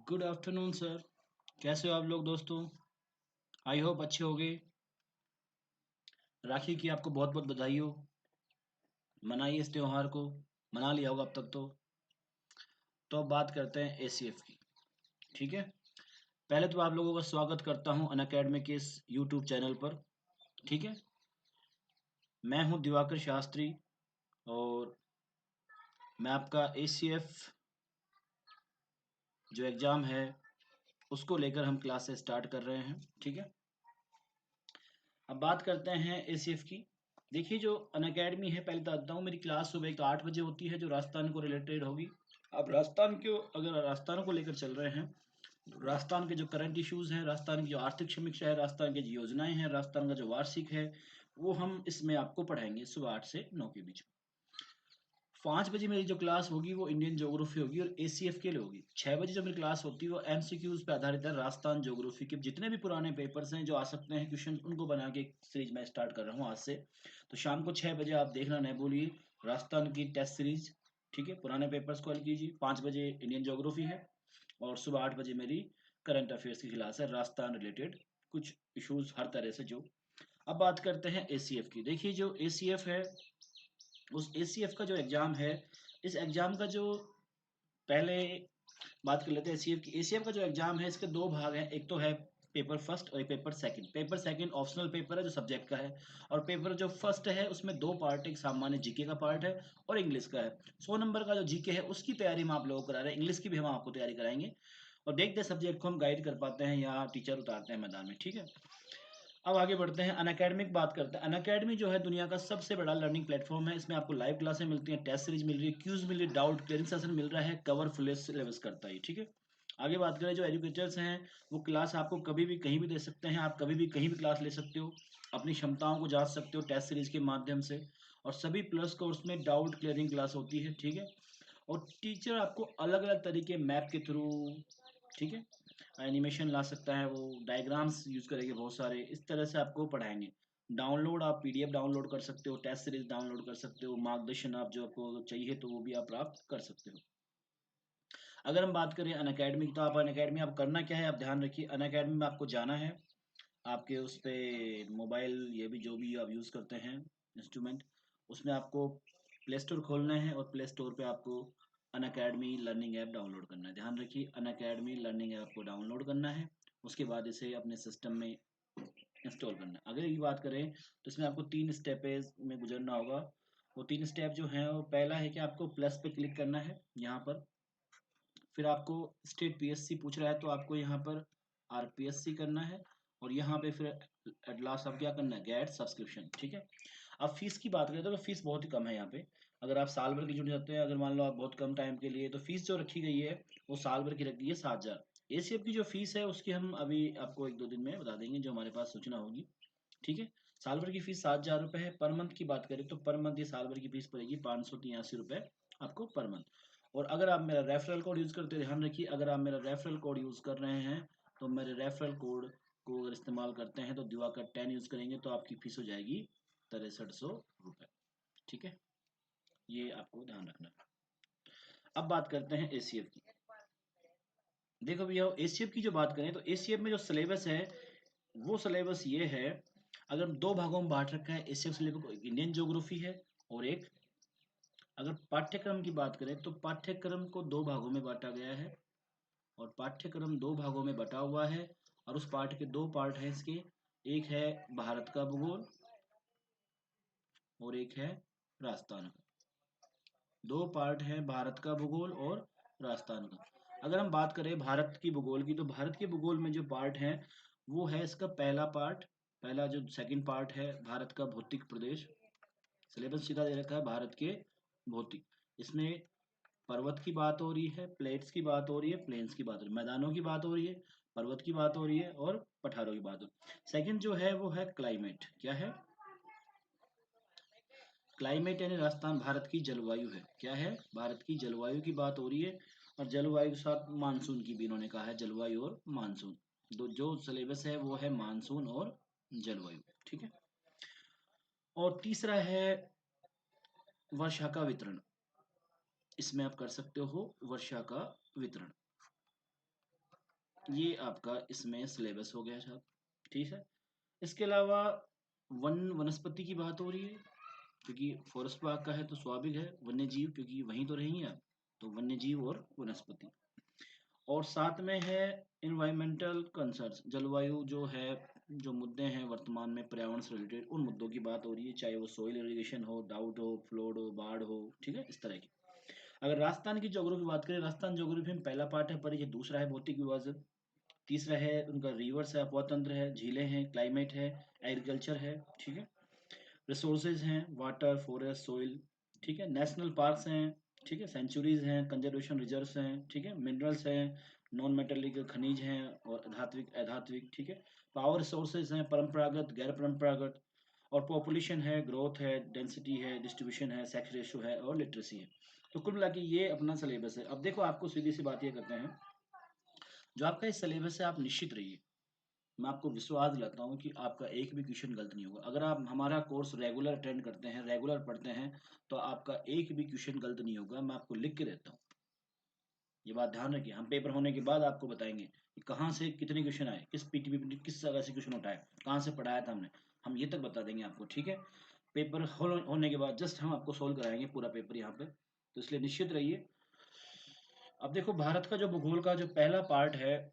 Good afternoon sir. कैसे हो आप लोग दोस्तों? आई होप अच्छे होंगे। राखी की आपको बहुत बहुत बधाई हो। मनाइए इस त्योहार को। मना लिया होगा अब तक तो अब बात करते हैं एसीएफ की। ठीक है। पहले तो आप लोगों का स्वागत करता हूं अनअकैडमी के इस यूट्यूब चैनल पर। ठीक है। मैं हूं दिवाकर शास्त्री और मैं आपका एसीएफ जो एग्ज़ाम है उसको लेकर हम क्लासेस स्टार्ट कर रहे हैं। ठीक है। अब बात करते हैं एसीएफ की। देखिए जो अनअकैडमी है, पहले बताता हूँ, मेरी क्लास सुबह तो 8 बजे होती है जो राजस्थान को रिलेटेड होगी। अब अगर राजस्थान को लेकर चल रहे हैं तो राजस्थान के जो करंट इश्यूज हैं, राजस्थान की जो आर्थिक समीक्षा है, राजस्थान की जो योजनाएं हैं, राजस्थान का जो वार्षिक है, वो हम इसमें आपको पढ़ाएंगे सुबह 8 से 9 के बीच में। 5 बजे मेरी जो क्लास होगी वो इंडियन ज्योग्राफी होगी और एसीएफ के लिए होगी। 6 बजे जो मेरी क्लास होती है वो एमसीक्यूज पे आधारित है। राजस्थान ज्योग्राफी के जितने भी पुराने पेपर्स हैं जो आ सकते हैं क्वेश्चन, उनको बना के एक सीरीज मैं स्टार्ट कर रहा हूँ आज से। तो शाम को 6 बजे आप देखना नहीं भूलिए राजस्थान की टेस्ट सीरीज। ठीक है। पुराने पेपर्स को हल कीजिए। 5 बजे इंडियन ज्योग्राफी है और सुबह 8 बजे मेरी करंट अफेयर्स की क्लास है, राजस्थान रिलेटेड कुछ इश्यूज हर तरह से जो। अब बात करते हैं एसीएफ की। देखिए जो एसीएफ है, उस एसीएफ का जो एग्जाम है, इस एग्जाम का जो पहले बात कर लेते हैं एसीएफ की। एसीएफ का जो एग्जाम है इसके दो भाग हैं, एक तो है पेपर फर्स्ट और एक paper second. Paper second optional paper है जो सब्जेक्ट का है, और पेपर जो फर्स्ट है उसमें दो पार्ट, एक सामान्य जीके का पार्ट है और इंग्लिश का है। 100 नंबर का जो जीके है उसकी तैयारी हम आप लोगों को करा रहे हैं, इंग्लिश की भी हम आपको तैयारी कराएंगे और देखते हैं सब्जेक्ट को हम गाइड कर पाते हैं या टीचर उतारते हैं मैदान में। ठीक है। अब आगे बढ़ते हैं, अनअकैडमिक बात करते हैं। अनअकैडमी जो है दुनिया का सबसे बड़ा लर्निंग प्लेटफॉर्म है। इसमें आपको लाइव क्लासें मिलती हैं, टेस्ट सीरीज मिल रही है, क्यूज मिल रही है, डाउट क्लियरिंग सेशन मिल रहा है, कवर फुल सिलेबस करता है। ठीक है। आगे बात करें, जो एजुकेटर्स हैं वो क्लास आपको कभी भी कहीं भी दे सकते हैं, आप कभी भी कहीं भी क्लास ले सकते हो, अपनी क्षमताओं को जांच सकते हो टेस्ट सीरीज के माध्यम से। और सभी प्लस कोर्स में डाउट क्लियरिंग क्लास होती है। ठीक है। और टीचर आपको अलग अलग तरीके मैप के थ्रू, ठीक है, एनिमेशन ला सकता है, वो डायग्राम्स यूज करेंगे बहुत सारे, इस तरह से आपको पढ़ाएंगे। डाउनलोड आप पीडीएफ डाउनलोड कर सकते हो, टेस्ट सीरीज डाउनलोड कर सकते हो, मार्गदर्शन आप जो आपको चाहिए तो वो भी आप प्राप्त कर सकते हो। अगर हम बात करें अनअकैडमी की, तो आप अनअकैडमी आप करना क्या है, आप ध्यान रखिए। अनअकैडमी में आपको जाना है, आपके उस पे मोबाइल ये भी जो भी आप यूज़ करते हैं इंस्ट्रूमेंट, उसमें आपको प्ले स्टोर खोलना है और प्ले स्टोर पे आपको अनअकैडमी लर्निंग ऐप डाउनलोड करना है। ध्यान रखिए अनअकैडमी लर्निंग ऐप को डाउनलोड करना है, उसके बाद इसे अपने सिस्टम में इंस्टॉल करना है। अगर ये बात करें तो इसमें आपको 3 स्टेप में गुजरना होगा। वो 3 स्टेप जो हैं, वो पहला है कि आपको प्लस पे क्लिक करना है यहाँ पर। फिर आपको स्टेट पीएससी पूछ रहा है तो आपको यहाँ पर आरपीएससी करना है, और यहाँ पे फिर एट लास्ट आप क्या करना है, गेट सब्सक्रिप्शन। ठीक है। अब फीस की बात करें तो फीस बहुत ही कम है यहाँ पे। अगर आप साल भर की जुड़ जाते हैं, अगर मान लो आप बहुत कम टाइम के लिए, तो फीस जो रखी गई है वो साल भर की रख गई है 7,000। एसीएफ की जो फीस है उसकी हम अभी आपको 1-2 दिन में बता देंगे जो हमारे पास सूचना होगी। ठीक है। साल भर की फीस 7,000 रुपये है। पर मंथ की बात करें तो पर मंथ ये साल भर की फीस पड़ेगी 583 रुपये आपको पर मंथ। और अगर आप मेरा रेफरल कोड यूज़ करते हैं, ध्यान रखिए, अगर आप मेरा रेफरल कोड यूज़ कर रहे हैं तो मेरे रेफरल कोड को अगर इस्तेमाल करते हैं तो दिवाकर 10 यूज़ करेंगे तो आपकी फीस हो जाएगी 6300 रुपये। ठीक है। ये आपको ध्यान रखना है। अब बात करते हैं एसीएफ की। देखो भैया एसीएफ की जो बात करें तो एसीएफ में जो सिलेबस है वो सिलेबस ये है। अगर हम दो भागों में बांट रखा है एसीएफ सिलेबस को, इंडियन ज्योग्राफी है और एक, अगर पाठ्यक्रम की बात करें तो पाठ्यक्रम को दो भागों में बांटा गया है, और पाठ्यक्रम दो भागों में बटा हुआ है। और उस पाठ के दो पार्ट हैं इसके, एक है भारत का भूगोल और एक है राजस्थान का। दो पार्ट हैं भारत का भूगोल और राजस्थान का। अगर हम बात करें भारत की भूगोल की, तो भारत के भूगोल में जो पार्ट है वो है इसका पहला पार्ट, पहला जो सेकंड पार्ट है भारत का भौतिक प्रदेश। सिलेबस सीधा दे रखा है भारत के भौतिक। इसमें पर्वत की बात हो रही है, प्लेट्स की बात हो रही है, प्लेन्स की बात हो रही है, मैदानों की बात हो रही है, पर्वत की बात हो रही है और पठारों की बात हो रही है। सेकंड जो है वो है क्लाइमेट। क्या है? क्लाइमेट यानी राजस्थान भारत की जलवायु है। क्या है? भारत की जलवायु की बात हो रही है। और जलवायु के साथ मानसून की भी इन्होंने कहा है, जलवायु और मानसून। दो जो सिलेबस है वो है मानसून और जलवायु। ठीक है। और तीसरा है वर्षा का वितरण। इसमें आप कर सकते हो वर्षा का वितरण। ये आपका इसमें सिलेबस हो गया साहब, ठीक है। इसके अलावा वनस्पति की बात हो रही है, क्योंकि फॉरेस्ट विभाग का है तो स्वाभाविक है वन्य जीव, क्योंकि वहीं तो रहेंगे आप, तो वन्य जीव और वनस्पति। और साथ में है इन्वायरमेंटल कंसर्न्स, जलवायु जो है, जो मुद्दे हैं वर्तमान में पर्यावरण से रिलेटेड, उन मुद्दों की बात हो रही है, चाहे वो सोइल इरिगेशन हो, डाउट हो, फ्लोड हो, बाढ़ हो, ठीक है, इस तरह की। अगर राजस्थान की ज्योग्राफी बात करें, राजस्थान ज्योग्राफी में पहला पार्ट है परिचय, दूसरा है भौतिक विभाजन, तीसरा है उनका रिवर्स है, अपतंत्र है, झीलें हैं, क्लाइमेट है, एग्रीकल्चर है, ठीक है, रिसोर्सेज हैं, वाटर, फॉरेस्ट, सोइल, ठीक है, नेशनल पार्क्स हैं, ठीक है, सेंचुरीज हैं, कंजर्वेशन रिजर्व्स हैं, ठीक है, मिनरल्स हैं, नॉन मेटेलिक खनिज हैं, और धात्विक, अधात्विक, ठीक है, पावर रिसोर्सेज हैं, परंपरागत, गैर परंपरागत, और पॉपुलेशन है, ग्रोथ है, डेंसिटी है, डिस्ट्रीब्यूशन है, सेक्स रेशियो है, और लिटरेसी है। तो कुल मिला के ये अपना सिलेबस है। अब देखो, आपको सीधी सी बात ये करते हैं, जो आपका इस सिलेबस है, आप निश्चित रहिए, मैं आपको विश्वास दिलाता हूँ कि आपका एक भी क्वेश्चन गलत नहीं होगा। अगर आप हमारा कोर्स रेगुलर अटेंड करते हैं, रेगुलर पढ़ते हैं, तो आपका एक भी क्वेश्चन गलत नहीं होगा, मैं आपको लिख के देता हूँ। ये बात ध्यान रखिए, हम पेपर होने के बाद आपको बताएंगे कि कहाँ से कितने क्वेश्चन आए, किस पीटीपी किस जगह से क्वेश्चन उठाए, कहाँ से पढ़ाया था हमने, हम ये तक बता देंगे आपको, ठीक है। पेपर होने के बाद जस्ट हम आपको सोल्व कराएंगे पूरा पेपर यहाँ पे, तो इसलिए निश्चित रहिए। अब देखो, भारत का जो भूगोल का जो पहला पार्ट है,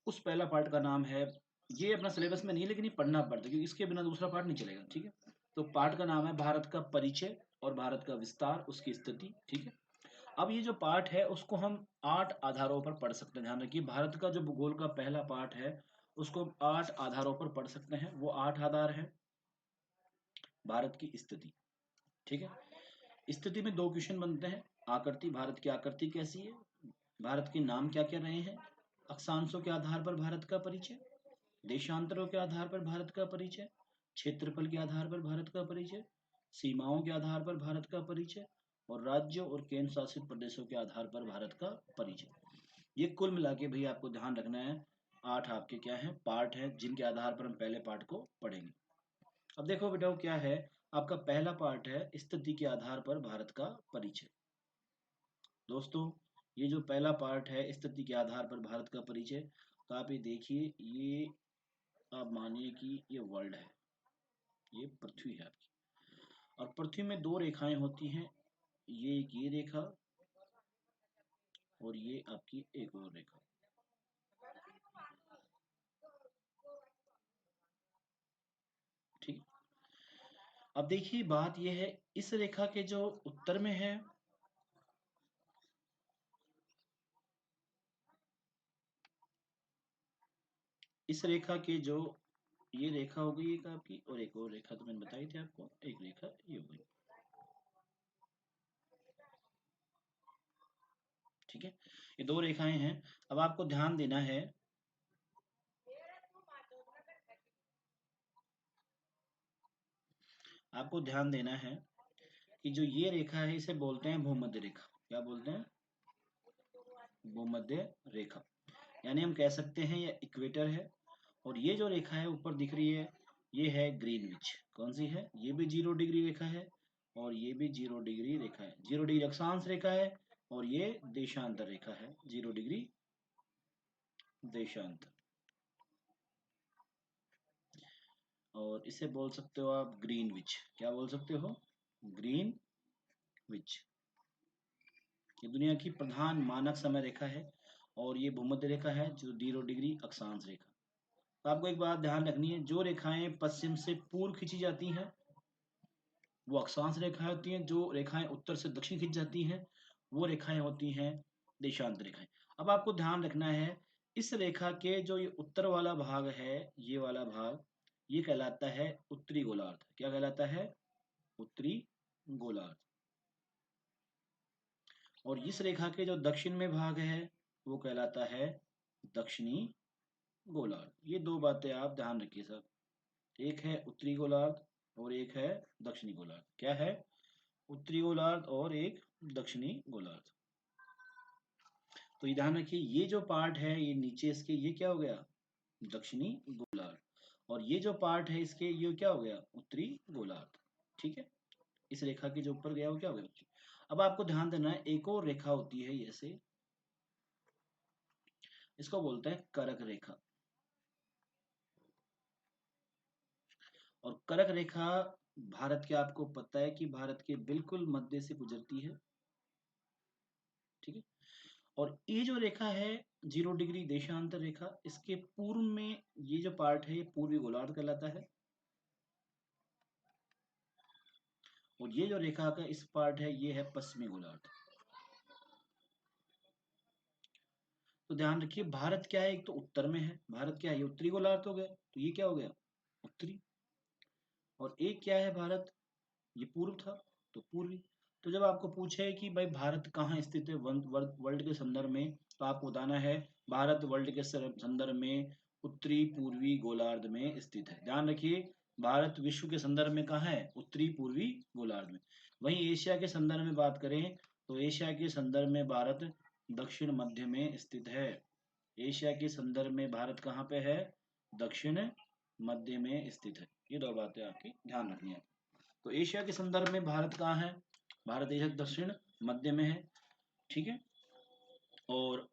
उस पहला पार्ट का नाम है, ये अपना सिलेबस में नहीं है, लेकिन ये पढ़ना पड़ता है, क्योंकि इसके बिना दूसरा पार्ट नहीं चलेगा, ठीक है। तो पार्ट का नाम है भारत का परिचय और भारत का विस्तार, उसकी स्थिति, ठीक है। अब ये जो पार्ट है उसको हम 8 आधारों पर पढ़ सकते हैं। ध्यान रखिए, भारत का जो भूगोल का पहला पार्ट है उसको 8 आधारों पर पढ़ सकते हैं। वो 8 आधार है। भारत की स्थिति, ठीक है, स्थिति में 2 क्वेश्चन बनते हैं। आकृति, भारत की आकृति कैसी है, भारत के नाम क्या क्या रहे हैं, अक्षांशों के आधार पर भारत का परिचय, देशांतरों के आधार पर भारत का परिचय, क्षेत्रफल के आधार पर भारत का परिचय, सीमाओं के आधार पर भारत का परिचय, और राज्यों और केंद्र शासित प्रदेशों के आधार पर भारत का परिचय। ये कुल मिला के भैया आपको ध्यान रखना है, 8 आपके क्या है, पार्ट है, जिनके आधार पर हम पहले पार्ट को पढ़ेंगे। अब देखो बेटा, क्या है, आपका पहला पार्ट है स्थिति के आधार पर भारत का परिचय। दोस्तों, ये जो पहला पार्ट है स्थिति के आधार पर भारत का परिचय, तो आप ये देखिए, ये आप मानिए कि ये वर्ल्ड है, ये पृथ्वी है आपकी, और पृथ्वी में 2 रेखाएं होती हैं, ये एक ये रेखा, और ये आपकी एक और रेखा, ठीक। अब देखिए, बात ये है, इस रेखा के जो उत्तर में है, इस रेखा के जो, ये रेखा हो गई एक आपकी, और एक और रेखा तो मैंने बताई थी आपको, एक रेखा ये हो गई, ठीक है। ये 2 रेखाएं हैं। अब आपको ध्यान देना है, आपको ध्यान देना है कि जो ये रेखा है इसे बोलते हैं भूमध्य रेखा। क्या बोलते हैं? भूमध्य रेखा। यानी हम कह सकते हैं ये इक्वेटर है, और ये जो रेखा है ऊपर दिख रही है, ये है ग्रीनविच। कौन सी है? ये भी 0 डिग्री रेखा है, और ये भी 0 डिग्री रेखा है। 0 डिग्री अक्षांश रेखा है, और ये देशांतर रेखा है, 0 डिग्री देशांतर। और इसे बोल सकते हो आप ग्रीनविच। क्या बोल सकते हो? ग्रीनविच। ये दुनिया की प्रधान मानक समय रेखा है, और ये भूमध्य रेखा है, जो 0 डिग्री अक्षांश रेखा। तो आपको एक बात ध्यान रखनी है, जो रेखाएं पश्चिम से पूर्व खींची जाती हैं वो अक्षांश रेखाएं होती हैं, जो रेखाएं उत्तर से दक्षिण खींच जाती हैं वो रेखाएं होती हैं देशांतर रेखाएं। अब आपको ध्यान रखना है, इस रेखा के जो ये उत्तर वाला भाग है, ये वाला भाग, ये कहलाता है उत्तरी गोलार्ध। क्या कहलाता है? उत्तरी गोलार्ध। और इस रेखा के जो दक्षिण में भाग है वो कहलाता है दक्षिणी गोलार्ध। ये 2 बातें आप ध्यान रखिए सब, एक है उत्तरी गोलार्ध और एक है दक्षिणी गोलार्ध। क्या है? उत्तरी गोलार्ध और एक दक्षिणी गोलार्ध। तो ये ध्यान रखिए, ये जो पार्ट है ये नीचे इसके, ये क्या हो गया? दक्षिणी गोलार्ध। और ये जो पार्ट है इसके, ये क्या हो गया? उत्तरी गोलार्ध। ठीक है, इस रेखा के जो ऊपर गया वो क्या हो गया? अब आपको ध्यान देना है, एक और रेखा होती है ऐसे, इसको बोलते हैं करक रेखा। और करक रेखा भारत के, आपको पता है कि भारत के बिल्कुल मध्य से गुजरती है, ठीक है। और ये जो रेखा है 0 डिग्री देशांतर रेखा, इसके पूर्व में ये जो पार्ट है ये पूर्वी गोलार्ध कहलाता है। और ये जो रेखा का इस पार्ट है ये है पश्चिमी गोलार्ध। तो ध्यान रखिए भारत क्या है, एक तो उत्तर में है, भारत क्या है, ये उत्तरी गोलार्ध हो गया, तो ये क्या हो गया उत्तरी। और एक क्या है भारत, ये पूर्व था, तो पूर्वी। तो जब आपको पूछे कि भाई भारत कहाँ स्थित है वर्ल्ड के संदर्भ में, तो आपको बताना है भारत वर्ल्ड के संदर्भ में उत्तरी पूर्वी गोलार्ध में स्थित है। ध्यान रखिए भारत विश्व के संदर्भ में कहाँ है, उत्तरी पूर्वी गोलार्ध में। वहीं एशिया के संदर्भ में बात करें तो एशिया के संदर्भ में भारत दक्षिण मध्य में स्थित है। एशिया के संदर्भ में भारत कहाँ पे है, दक्षिण मध्य में स्थित है। ये दो बातें आपकी ध्यान रखनी है। तो एशिया के संदर्भ में भारत कहाँ है, भारत एशिया दक्षिण मध्य में है, ठीक है। और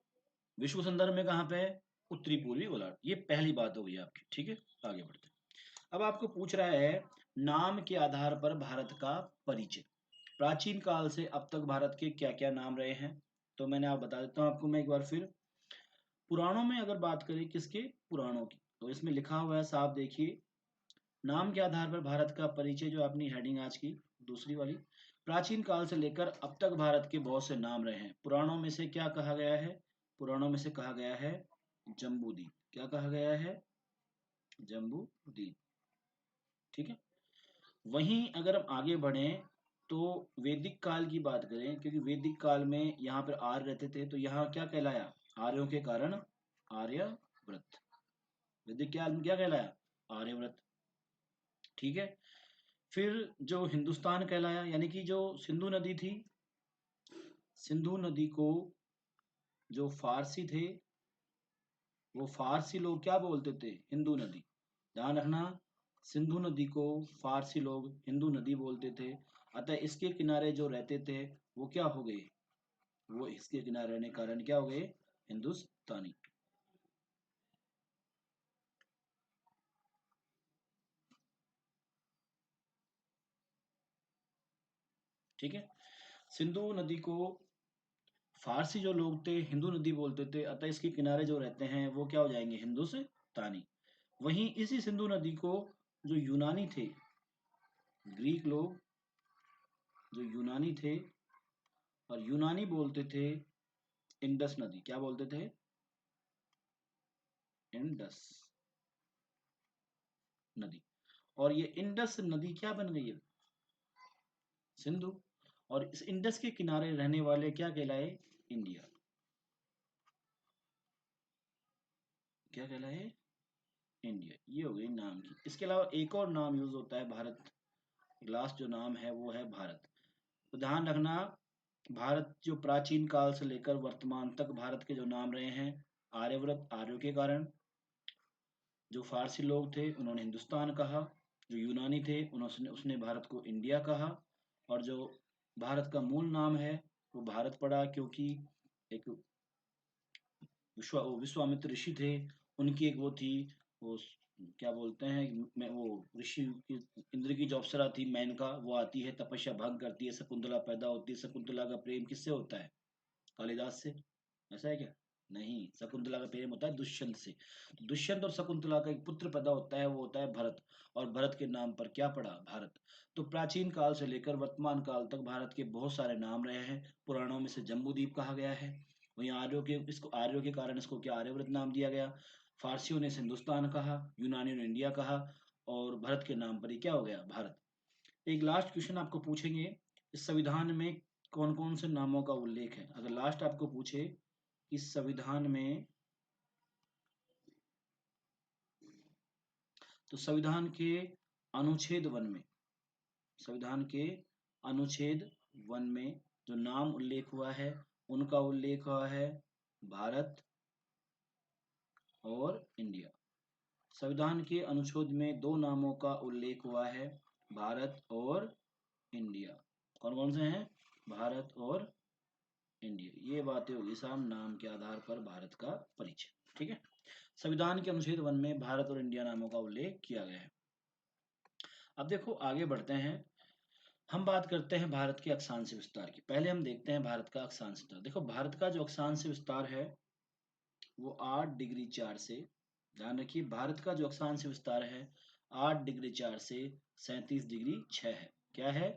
विश्व संदर्भ में कहाँ पे है, उत्तरी पूर्वी गोलार्ध। ये पहली बात हो गई आपकी, ठीक है। आगे बढ़ते हैं। अब आपको पूछ रहा है नाम के आधार पर भारत का परिचय। प्राचीन काल से अब तक भारत के क्या क्या नाम रहे हैं, तो मैंने आप बता देता हूँ आपको मैं एक बार फिर। पुराणों में अगर बात करें, किसके, पुराणों की, तो इसमें लिखा हुआ है साफ देखिए, नाम के आधार पर भारत का परिचय, जो अपनी हेडिंग आज की दूसरी वाली, प्राचीन काल से लेकर अब तक भारत के बहुत से नाम रहे हैं। पुराणों में से क्या कहा गया है, पुराणों में से कहा गया है जम्बूद्वीप। क्या कहा गया है, जम्बूद्वीप, ठीक है। वहीं अगर हम आगे बढ़ें तो वैदिक काल की बात करें, क्योंकि वैदिक काल में यहाँ पर आर्य रहते थे, तो यहाँ क्या कहलाया, आर्यों के कारण आर्यव्रत। वैदिक काल में क्या कहलाया, आर्यव्रत, ठीक है। फिर जो हिंदुस्तान कहलाया, यानी कि जो सिंधु नदी थी, सिंधु नदी को जो फारसी थे, वो फारसी लोग क्या बोलते थे, हिंदू नदी। ध्यान रखना, सिंधु नदी को फारसी लोग हिंदू नदी बोलते थे। अतः इसके किनारे जो रहते थे वो क्या हो गए, वो इसके किनारे रहने के कारण क्या हो गए, हिंदुस्तानी। ठीक है, सिंधु नदी को फारसी जो लोग थे हिंदू नदी बोलते थे, अतः इसके किनारे जो रहते हैं वो क्या हो जाएंगे, हिंदुस्तानी। वहीं इसी सिंधु नदी को जो यूनानी थे, ग्रीक लोग जो यूनानी थे, और यूनानी बोलते थे इंडस नदी। क्या बोलते थे, इंडस नदी। और ये इंडस नदी क्या बन गई है, सिंधु। और इस इंडस के किनारे रहने वाले क्या कहलाए, इंडिया। क्या कहलाए, इंडिया। ये हो गई नाम की। इसके अलावा एक और नाम यूज होता है भारत, लास्ट जो नाम है वो है भारत। तो ध्यान रखना, भारत जो प्राचीन काल से लेकर वर्तमान तक भारत के जो नाम रहे हैं, आर्यव्रत, आर्यों के कारण। जो फारसी लोग थे उन्होंने हिंदुस्तान कहा, जो यूनानी थे उन्होंने उसने भारत को इंडिया कहा। और जो भारत का मूल नाम है वो भारत पड़ा, क्योंकि एक विश्वामित्र ऋषि थे, उनकी एक वो थी, वो क्या बोलते हैं, मैं वो ऋषि की, इंद्र की जो अप्सरा थी मेनका, वो आती है, तपस्या भंग करती है, शकुंतला पैदा होती है। शकुंतला का प्रेम किससे होता है, कालिदास से, ऐसा है क्या, नहीं, शकुंतला का प्रेम होता है दुष्यंत से। तो दुष्यंत और शकुंतला का एक पुत्र पैदा होता है, वो होता है भरत। और भरत के नाम पर क्या पड़ा, भारत। तो प्राचीन काल से लेकर वर्तमान काल तक भारत के बहुत सारे नाम रहे हैं। पुराणों में से जम्बूद्वीप कहा गया है। वहीं आर्यों के कारण इसको क्या, आर्यव्रत नाम दिया गया। फारसियों ने इसे हिंदुस्तान कहा, यूनानियों ने इंडिया कहा, और भरत के नाम पर ही क्या हो गया, भारत। एक लास्ट क्वेश्चन आपको पूछेंगे, इस संविधान में कौन कौन से नामों का उल्लेख है। अगर लास्ट आपको पूछे इस संविधान में, तो अनुच्छेद वन में संविधान के अनुच्छेद वन में जो नाम उल्लेख हुआ है, उनका उल्लेख हुआ है भारत और इंडिया। संविधान के अनुच्छेद में दो नामों का उल्लेख हुआ है, भारत और इंडिया। कौन कौन से हैं, भारत और इंडिया, ये बातें होगी साहब नाम के आधार पर भारत का परिचय। ठीक है, संविधान के अनुच्छेद 1 में भारत और इंडिया नामों का उल्लेख किया गया है। अब देखो आगे बढ़ते हैं, हम बात करते हैं भारत के अक्षांश विस्तार की। पहले हम देखते हैं भारत का अक्षांश विस्तार। देखो भारत का जो अक्षांश विस्तार है वो 8 डिग्री 4 से, ध्यान रखिए भारत का जो अक्षांश विस्तार है 8 डिग्री 4 से 37 डिग्री 6 है। क्या है?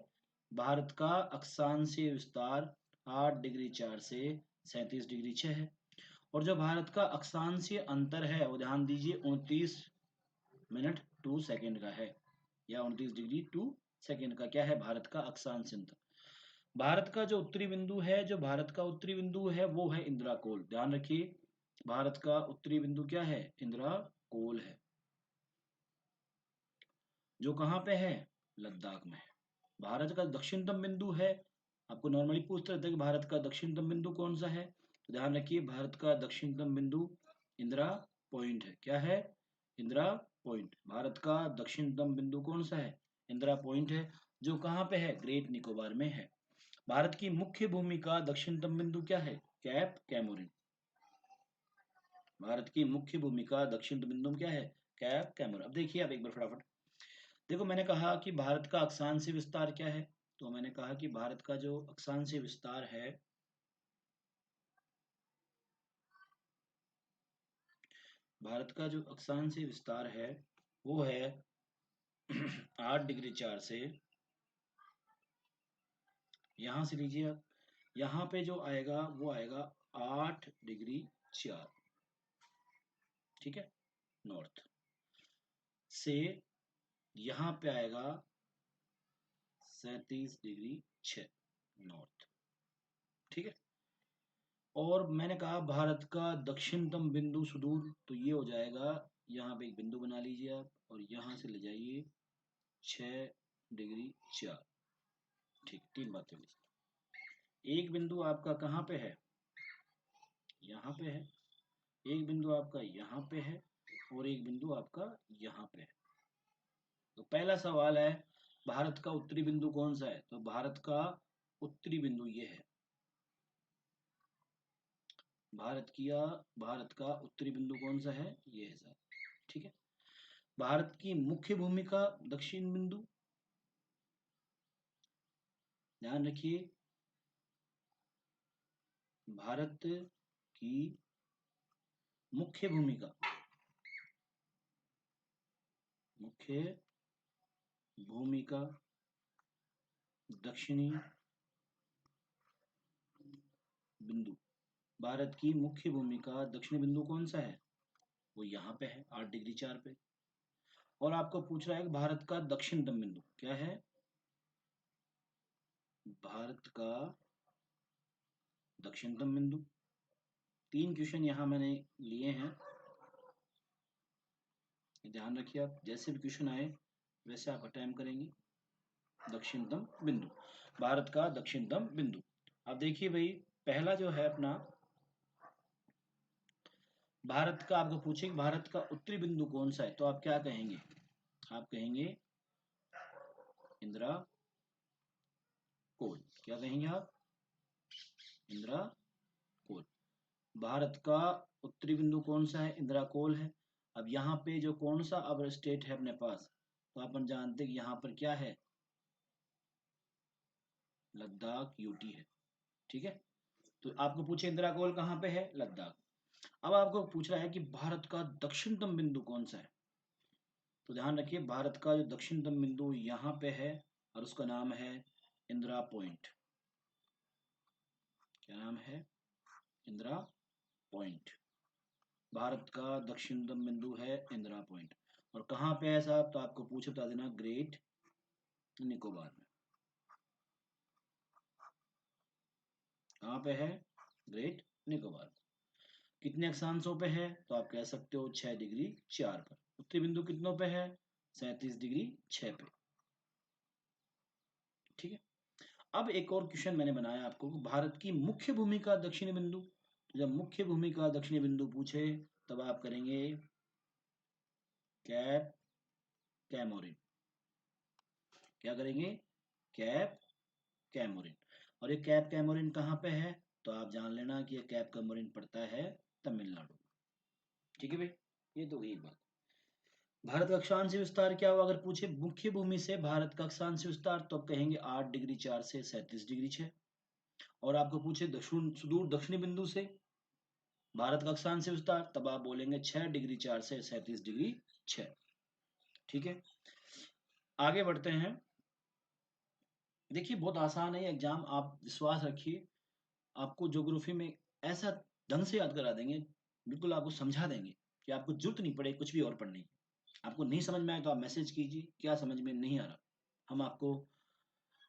भारत का अक्षांशीय विस्तार 8 डिग्री 4 से 37 डिग्री 6 है। और जो भारत का अक्षांशीय अंतर है वो ध्यान दीजिए 29 मिनट 2 सेकंड का है, या 29 डिग्री 2 सेकंड का। क्या है? भारत का अक्षांश अंतर। भारत का जो उत्तरी बिंदु है, जो भारत का उत्तरी बिंदु है वो है इंदिरा कोल। ध्यान रखिए भारत का उत्तरी बिंदु क्या है? इंदिरा कोल है, जो कहाँ पे है? लद्दाख में है। भारत का दक्षिणतम बिंदु है, आपको नॉर्मली पूछते रहते हैं कि भारत का दक्षिणतम बिंदु कौन सा है, तो ध्यान रखिए भारत का दक्षिणतम बिंदु इंदिरा पॉइंट है। क्या है? इंदिरा पॉइंट। भारत का दक्षिणतम बिंदु कौन सा है? इंदिरा पॉइंट है, जो कहाँ पे है? ग्रेट निकोबार में है। भारत की मुख्य भूमि का दक्षिणतम बिंदु क्या है? Cap Comorin. भारत की मुख्य भूमि का दक्षिणतम बिंदु क्या है? Cap Comorin. अब देखिए आप एक बार फटाफट देखो, मैंने कहा कि भारत का अक्षांशीय विस्तार क्या है, तो मैंने कहा कि भारत का जो अक्षांशीय विस्तार है भारत का जो अक्षांशीय विस्तार है वो है 8 डिग्री 4 से, यहां से लीजिए आप, यहाँ पे जो आएगा वो आएगा 8 डिग्री 4, ठीक है, नॉर्थ से, यहाँ पे आएगा 37 डिग्री 6 नॉर्थ। ठीक है, और मैंने कहा भारत का दक्षिणतम बिंदु सुदूर, तो ये हो जाएगा, यहाँ पे एक बिंदु बना लीजिए आप और यहाँ से ले जाइए 6 डिग्री 4। ठीक, तीन बातें हुई। एक बिंदु आपका कहाँ पे है? यहाँ पे है। एक बिंदु आपका यहाँ पे है और एक बिंदु आपका यहाँ पे है। तो पहला सवाल है भारत का उत्तरी बिंदु कौन सा है, तो भारत का उत्तरी बिंदु ये है। भारत का उत्तरी बिंदु कौन सा है? ये है सर। ठीक है, भारत की मुख्य भूमि का दक्षिण बिंदु, ध्यान रखिए भारत की मुख्य भूमिका, मुख्य भूमिका दक्षिणी बिंदु, भारत की मुख्य भूमिका दक्षिणी बिंदु कौन सा है? वो यहाँ पे है 8 डिग्री 4 पे। और आपको पूछ रहा है कि भारत का दक्षिणतम बिंदु क्या है? भारत का दक्षिणतम बिंदु, तीन क्वेश्चन यहाँ मैंने लिए हैं, ध्यान रखिए आप जैसे भी क्वेश्चन आए वैसे आप अटेम्प्ट करेंगे। दक्षिणतम बिंदु, भारत का दक्षिणतम बिंदु। अब देखिए भाई पहला जो है अपना भारत का, आपको पूछे भारत का उत्तरी बिंदु कौन सा है, तो आप क्या कहेंगे? आप कहेंगे इंदिरा कोल। क्या कहेंगे आप? इंदिरा कोल। भारत का उत्तरी बिंदु कौन सा है? इंदिरा कोल है। अब यहाँ पे जो कौन सा अब स्टेट है अपने पास, तो अपन जानते हैं कि यहाँ पर क्या है? लद्दाख यूटी है। ठीक है, तो आपको पूछे इंदिरा कोल कहाँ पे है? लद्दाख। अब आपको पूछ रहा है कि भारत का दक्षिणतम बिंदु कौन सा है, तो ध्यान रखिए भारत का जो दक्षिणतम बिंदु यहाँ पे है और उसका नाम है इंदिरा पॉइंट। क्या नाम है? इंदिरा पॉइंट। भारत का दक्षिणतम बिंदु है इंदिरा पॉइंट। और कहाँ पे है साहब, तो आपको पूछ बता देना ग्रेट निकोबार में। कहाँ पे है? ग्रेट निकोबार। कितने अक्षांशों पे है, तो आप कह सकते हो 6 डिग्री 4 पर। उत्तरी बिंदु कितनों पे है? 37 डिग्री 6 पे। ठीक है, अब एक और क्वेश्चन मैंने बनाया आपको, भारत की मुख्य भूमि का दक्षिणी बिंदु। तो जब मुख्य भूमि का दक्षिणी बिंदु पूछे तब आप करेंगे कैप कैमोरिन। क्या करेंगे? Cap Comorin. और ये कैप कैमोरिन कहाँ पे है, तो आप जान लेना कि ये कैप कमरीन पड़ता है तमिलनाडु। ठीक है भाई, ये तो एक बात। भारत का अक्षांश विस्तार क्या हुआ? अगर पूछे मुख्य भूमि से भारत का अक्षांश विस्तार तो आप कहेंगे 8 डिग्री 4 से 37 डिग्री 6। और आपको पूछे दक्षिण सुदूर दक्षिणी बिंदु से भारत का अक्षांश विस्तार, तब आप बोलेंगे 6 डिग्री 4 से 37 डिग्री 6। ठीक है, आगे बढ़ते हैं। देखिए बहुत आसान है एग्जाम, आप विश्वास रखिए, आपको ज्योग्राफी में ऐसा ढंग से याद करा देंगे, बिल्कुल आपको समझा देंगे कि आपको जरूरत नहीं पड़े कुछ भी और पढ़ने की। आपको नहीं समझ में आए तो आप मैसेज कीजिए, क्या समझ में नहीं आ रहा। हम आपको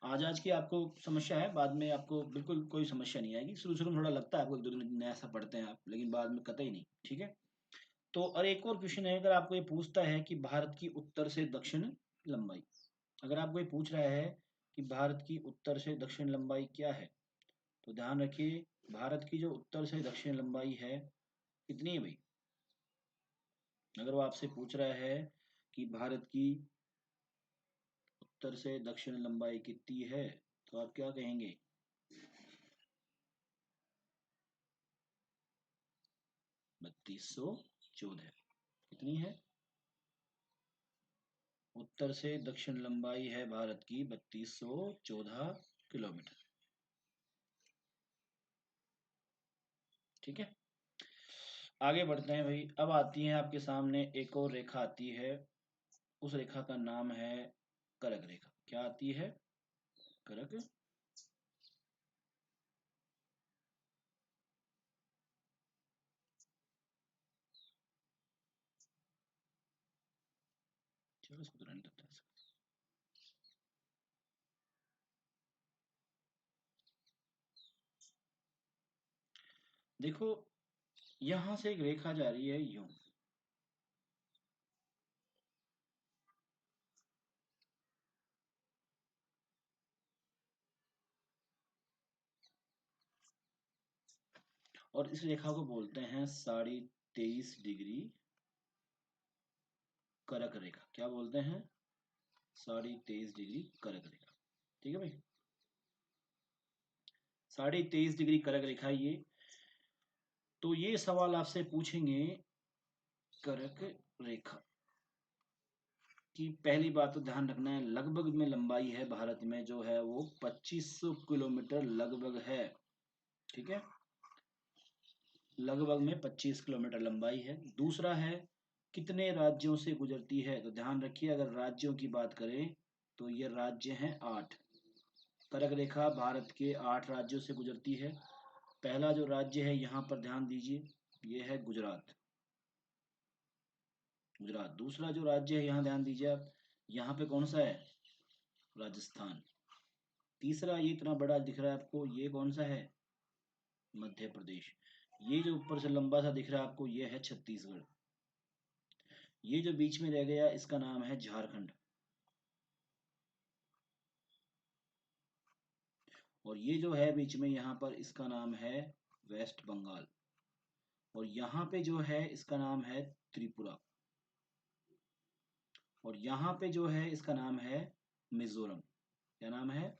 आज की आपको समस्या है, बाद में आपको बिल्कुल कोई समस्या नहीं आएगी। शुरू में थोड़ा लगता है आपको, एक दो दिन नया सा पढ़ते हैं आप, लेकिन बाद में कतई नहीं। ठीक है, तो और एक और क्वेश्चन है, अगर आपको ये पूछता है कि भारत की उत्तर से दक्षिण लंबाई, अगर आपको ये पूछ रहा है कि भारत की उत्तर से दक्षिण लंबाई क्या है, तो ध्यान रखिए भारत की जो उत्तर से दक्षिण लंबाई है कितनी है भाई? अगर वो आपसे पूछ रहा है कि भारत की उत्तर से दक्षिण लंबाई कितनी है, तो आप क्या कहेंगे? 3214। कितनी है? उत्तर से दक्षिण लंबाई है भारत की 3214 किलोमीटर। ठीक है, आगे बढ़ते हैं भाई। अब आती है आपके सामने एक और रेखा आती है, उस रेखा का नाम है करक रेखा। क्या आती है? करक। चलो इसको तो रन करते हैं। देखो यहां से एक रेखा जा रही है यूं, और इस रेखा को बोलते हैं 23.5 डिग्री करक रेखा। क्या बोलते हैं? 23.5 डिग्री करक रेखा। ठीक है भाई, 23.5 डिग्री करक रेखा ये। तो ये सवाल आपसे पूछेंगे करक रेखा की, पहली बात तो ध्यान रखना है लगभग में लंबाई है भारत में जो है वो 2500 किलोमीटर लगभग है। ठीक है, लगभग में 25 किलोमीटर लंबाई है। दूसरा है कितने राज्यों से गुजरती है, तो ध्यान रखिए अगर राज्यों की बात करें तो ये राज्य हैं 8। कर्क रेखा भारत के 8 राज्यों से गुजरती है। पहला जो राज्य है यहाँ पर ध्यान दीजिए, ये है गुजरात। गुजरात। दूसरा जो राज्य है यहाँ ध्यान दीजिए आप, यहाँ पे कौन सा है? राजस्थान। तीसरा ये इतना बड़ा दिख रहा है आपको, ये कौन सा है? मध्य प्रदेश। ये जो ऊपर से लंबा सा दिख रहा है आपको, ये है छत्तीसगढ़। ये जो बीच में रह गया इसका नाम है झारखंड। और ये जो है बीच में यहाँ पर, इसका नाम है वेस्ट बंगाल। और यहाँ पे जो है इसका नाम है त्रिपुरा। और यहाँ पे जो है इसका नाम है मिजोरम। क्या नाम है?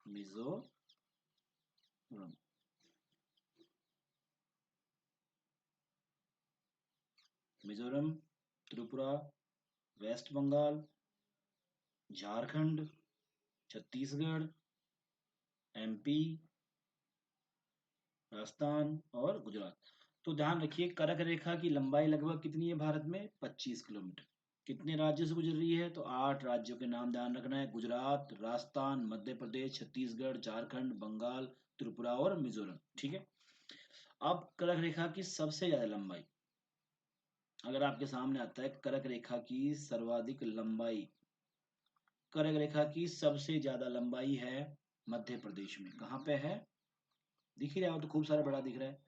मिजोरम। मिजोरम, त्रिपुरा, वेस्ट बंगाल, झारखंड, छत्तीसगढ़, एमपी, राजस्थान और गुजरात। तो ध्यान रखिए कर्क रेखा की लंबाई लगभग कितनी है भारत में? 25 किलोमीटर। कितने राज्यों से गुजर रही है? तो 8 राज्यों के नाम ध्यान रखना है, गुजरात, राजस्थान, मध्य प्रदेश, छत्तीसगढ़, झारखंड, बंगाल, त्रिपुरा और मिजोरम। ठीक है, अब कर्क रेखा की सबसे ज्यादा लंबाई, अगर आपके सामने आता है कर्क रेखा की सर्वाधिक लंबाई, कर्क रेखा की सबसे ज्यादा लंबाई है मध्य प्रदेश में। कहाँ पे है? दिख ही रहा हो तो, खूब सारा बड़ा दिख रहा है।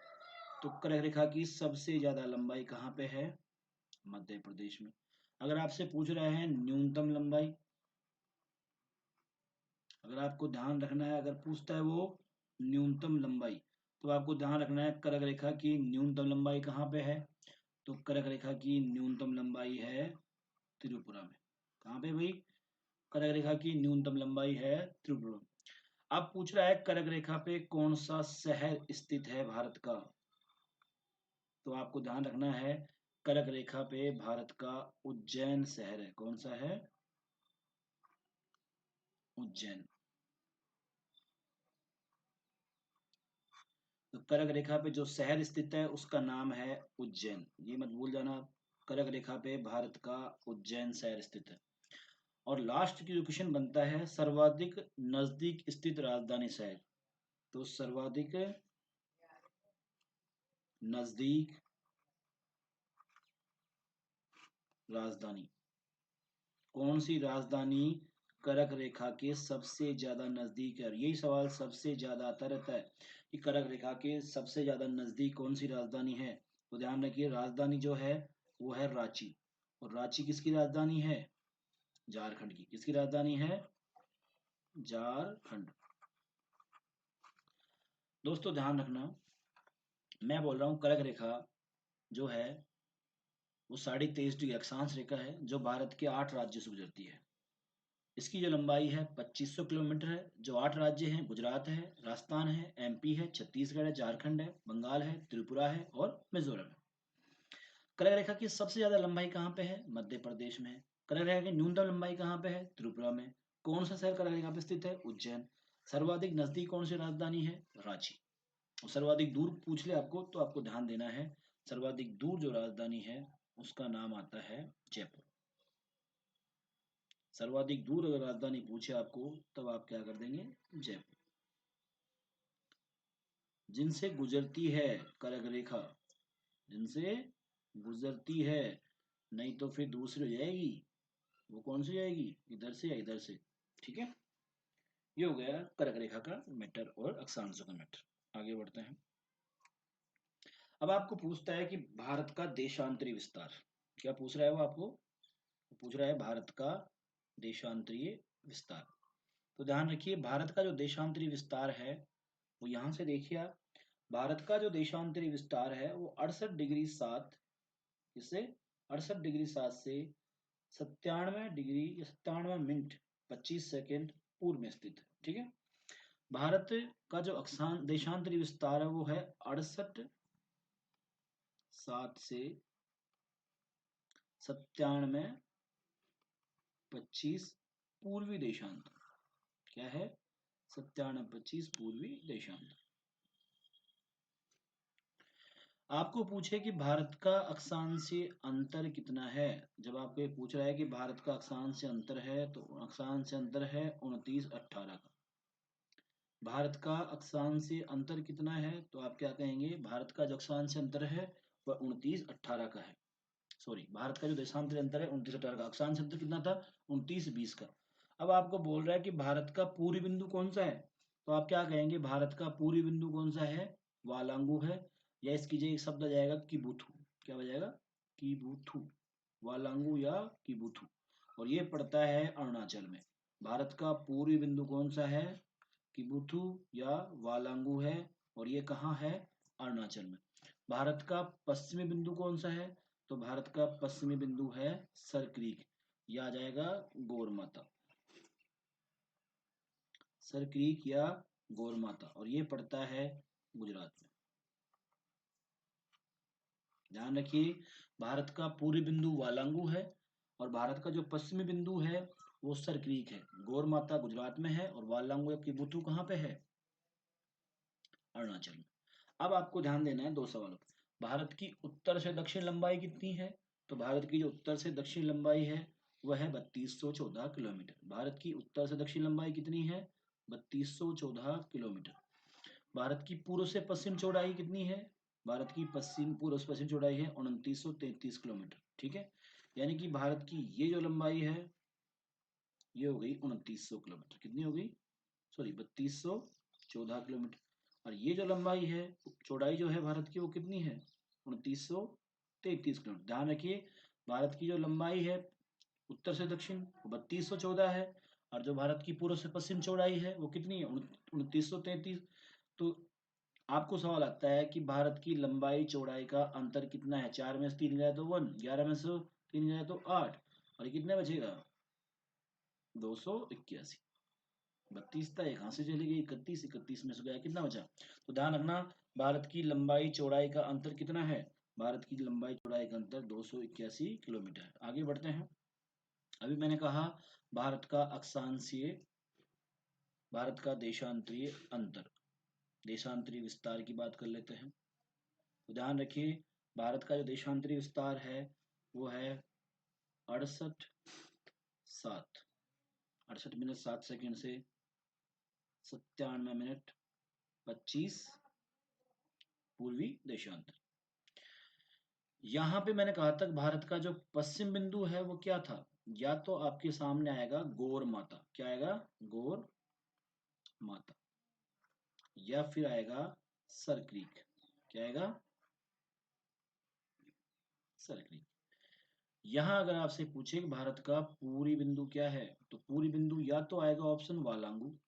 तो कर्क रेखा की सबसे ज्यादा लंबाई कहाँ पे है? मध्य प्रदेश में। अगर आपसे पूछ रहा है न्यूनतम लंबाई, अगर आपको ध्यान रखना है, अगर पूछता है वो न्यूनतम लंबाई, तो आपको ध्यान रखना है कर्क रेखा की न्यूनतम लंबाई कहाँ पे है? तो कर्क रेखा की न्यूनतम लंबाई है त्रिपुरा में। कहाँ पे भाई? कर्क रेखा की न्यूनतम लंबाई है त्रिपुरा। अब पूछ रहा है कर्क रेखा पे कौन सा शहर स्थित है भारत का। तो आपको ध्यान रखना है, कर्क रेखा पे भारत का उज्जैन शहर है। कौन सा है? उज्जैन। तो कर्क रेखा पे जो शहर स्थित है उसका नाम है उज्जैन, ये मत भूल जाना आप। कर्क रेखा पे भारत का उज्जैन शहर स्थित है। और लास्ट की जो क्वेश्चन बनता है, सर्वाधिक नजदीक स्थित राजधानी शहर। तो सर्वाधिक नजदीक राजधानी, कौन सी राजधानी कर्क रेखा के सबसे ज्यादा नजदीक है? और यही सवाल सबसे ज्यादा आता रहता है कि कर्क रेखा के सबसे ज्यादा नजदीक कौन सी राजधानी है। तो ध्यान रखिए, राजधानी जो है वो है रांची। और रांची किसकी राजधानी है? झारखंड की। किसकी राजधानी है? झारखंड। दोस्तों ध्यान रखना, मैं बोल रहा हूँ कर्क रेखा जो है वो 23.5 डिग्री अक्षांश रेखा है, जो भारत के 8 राज्यों से गुजरती है। इसकी जो लंबाई है 2500 किलोमीटर है। जो 8 राज्य हैं, गुजरात है, राजस्थान है, एमपी है, छत्तीसगढ़ है, झारखंड है, बंगाल है, त्रिपुरा है और मिजोरम है। कर्क रेखा की सबसे ज्यादा लंबाई कहाँ पे है? मध्य प्रदेश में है। कर्क रेखा की न्यूनतम लंबाई कहाँ पे है? त्रिपुरा में। कौन सा शहर कर्क रेखा पे स्थित है? उज्जैन। सर्वाधिक नजदीक कौन सी राजधानी है? रांची। और सर्वाधिक दूर पूछ ले आपको तो आपको ध्यान देना है, सर्वाधिक दूर जो राजधानी है उसका नाम आता है जयपुर। सर्वाधिक दूर अगर राजधानी पूछे आपको तब आप क्या कर देंगे? जयपुर। जिनसे गुजरती है कर्क रेखा, जिनसे गुजरती है, नहीं तो फिर दूसरी हो जाएगी। वो कौन सी जाएगी? इधर से या इधर से। ठीक है, ये हो गया कर्क रेखा का मैटर और अक्षांशों का मैटर। आगे बढ़ते हैं। अब आपको पूछता है कि भारत का देशांतरी विस्तार। क्या पूछ रहा है वो आपको? पूछ रहा है भारत का देशांतरीय विस्तार। तो ध्यान रखिए, भारत का जो देशांतरी विस्तार है वो यहां से देखिए आप। भारत का जो देशांतरी विस्तार है वो 68 डिग्री 7, इससे 68 डिग्री 7 से 97 डिग्री या 97 मिनट 25 सेकेंड पूर्व में स्थित है। ठीक है, भारत का जो अक्षांश देशांतरी विस्तार है वो है 68 7 से 97 25 पूर्वी देशांत। क्या है? 97 25 पूर्वी देशांत। आपको पूछे कि भारत का अक्षांशीय अंतर कितना है। जब आपको ये पूछ रहा है कि भारत का अक्षांशीय अंतर है तो अक्षांशीय अंतर है 29-18 का। भारत का अक्षांशीय अंतर कितना है तो आप क्या कहेंगे? भारत का जो अक्षांशीय अंतर है वह 29-18 का है। सॉरी, भारत का जो देशांतरी अंतर है 29-18 का। अक्षांश अंतर कितना था? 29-20 का। अब आपको बोल रहा है कि भारत का पूर्वी बिंदु कौन सा है, तो आप क्या कहेंगे? भारत का पूर्वी बिंदु कौन सा है? वालांगू है। या इसकी जगह एक शब्द आ जाएगा किबुथु। क्या हो जाएगा? किबुथु। वालांगू या किबुथु। और ये पड़ता है अरुणाचल में। भारत का पूर्वी बिंदु कौन सा है? किबुथु या वालांगू है। और ये कहाँ है? अरुणाचल में। भारत का पश्चिमी बिंदु कौन सा है? तो भारत का पश्चिमी बिंदु है सरक्रीक, या आ जाएगा गौरमाता। सरक्रीक या गौरमाता, और ये पड़ता है गुजरात में। ध्यान रखिए, भारत का पूर्वी बिंदु वालांगू है और भारत का जो पश्चिमी बिंदु है वो सरक्रीक है। गौरमाता गुजरात में है और वालांगू या किबुथु कहाँ पे है? अरुणाचल में। अब आपको ध्यान देना है दो सवालों पर। भारत की उत्तर से दक्षिण लंबाई कितनी है? तो भारत की जो उत्तर से दक्षिण लंबाई है वह है 3214 किलोमीटर। भारत की उत्तर से दक्षिण लंबाई कितनी है? 3214 किलोमीटर। भारत की पूर्व से पश्चिम चौड़ाई कितनी है? भारत की पश्चिम पूर्व से पश्चिम चौड़ाई है 2933 किलोमीटर। ठीक है, यानी कि भारत की ये जो लंबाई है ये हो गई 2900 किलोमीटर। कितनी हो गई? Sorry, 3214 kilometre. और ये जो लंबाई है, चौड़ाई जो है भारत की वो कितनी है? 2933 किलोमीटर। ध्यान रखिए, भारत की जो लंबाई है उत्तर से दक्षिण वो 3214 है, और जो भारत की पूर्व से पश्चिम चौड़ाई है वो कितनी है? 2933। तो आपको सवाल आता है कि भारत की लंबाई चौड़ाई का अंतर कितना है? 4 में से 3 जाए तो 1, 11 में से 3 जाए तो 8, और ये कितने बचेगा? 281। 32 था, कहाँ से चली गई 31, 31 में से गया कितना बचा। तो ध्यान रखना भारत की लंबाई चौड़ाई का अंतर कितना है, भारत की लंबाई चौड़ाई का अंतर 281 किलोमीटर है। आगे बढ़ते हैं। अभी मैंने कहा भारत का अक्षांशीय, भारत का देशांतरीय अंतर, देशांतरीय विस्तार की बात कर लेते हैं। तो ध्यान रखिए भारत का जो देशांतरीय विस्तार है वो है 68 मिनट 7 सेकंड से 97 मिनट 25 पूर्वी देशांतर। यहाँ पे मैंने कहा था भारत का जो पश्चिम बिंदु है वो क्या था, या तो आपके सामने आएगा गौर माता, क्या आएगा गौर माता, या फिर आएगा सर क्रीक, क्या आएगा सर क्रीक। यहाँ अगर आपसे पूछे कि भारत का पूरी बिंदु क्या है, तो पूरी बिंदु या तो आएगा ऑप्शन वालांगू,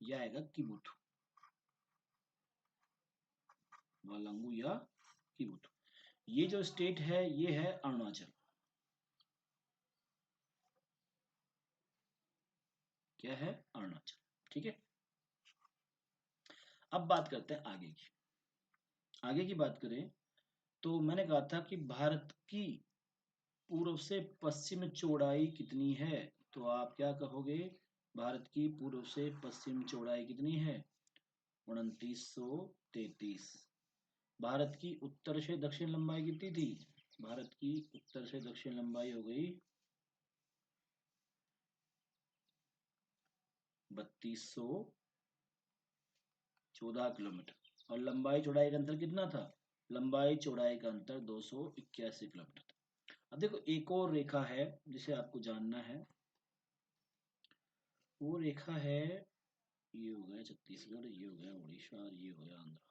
या आएगा किबुथु, वालांगू या किबुथु। ये जो स्टेट है ये है अरुणाचल, क्या है अरुणाचल, ठीक है। अब बात करते हैं आगे की। आगे की बात करें तो मैंने कहा था कि भारत की पूर्व से पश्चिम चौड़ाई कितनी है, तो आप क्या कहोगे, भारत की पूर्व से पश्चिम चौड़ाई कितनी है 2933। भारत की उत्तर से दक्षिण लंबाई कितनी थी, भारत की उत्तर से दक्षिण लंबाई हो गई 3214 किलोमीटर, और लंबाई चौड़ाई का अंतर कितना था, लंबाई चौड़ाई का अंतर 281 किलोमीटर था। अब देखो एक और रेखा है जिसे आपको जानना है, वो रेखा है, ये हो गया छत्तीसगढ़, ये हो गया उड़ीसा और ये हो गया आंध्र।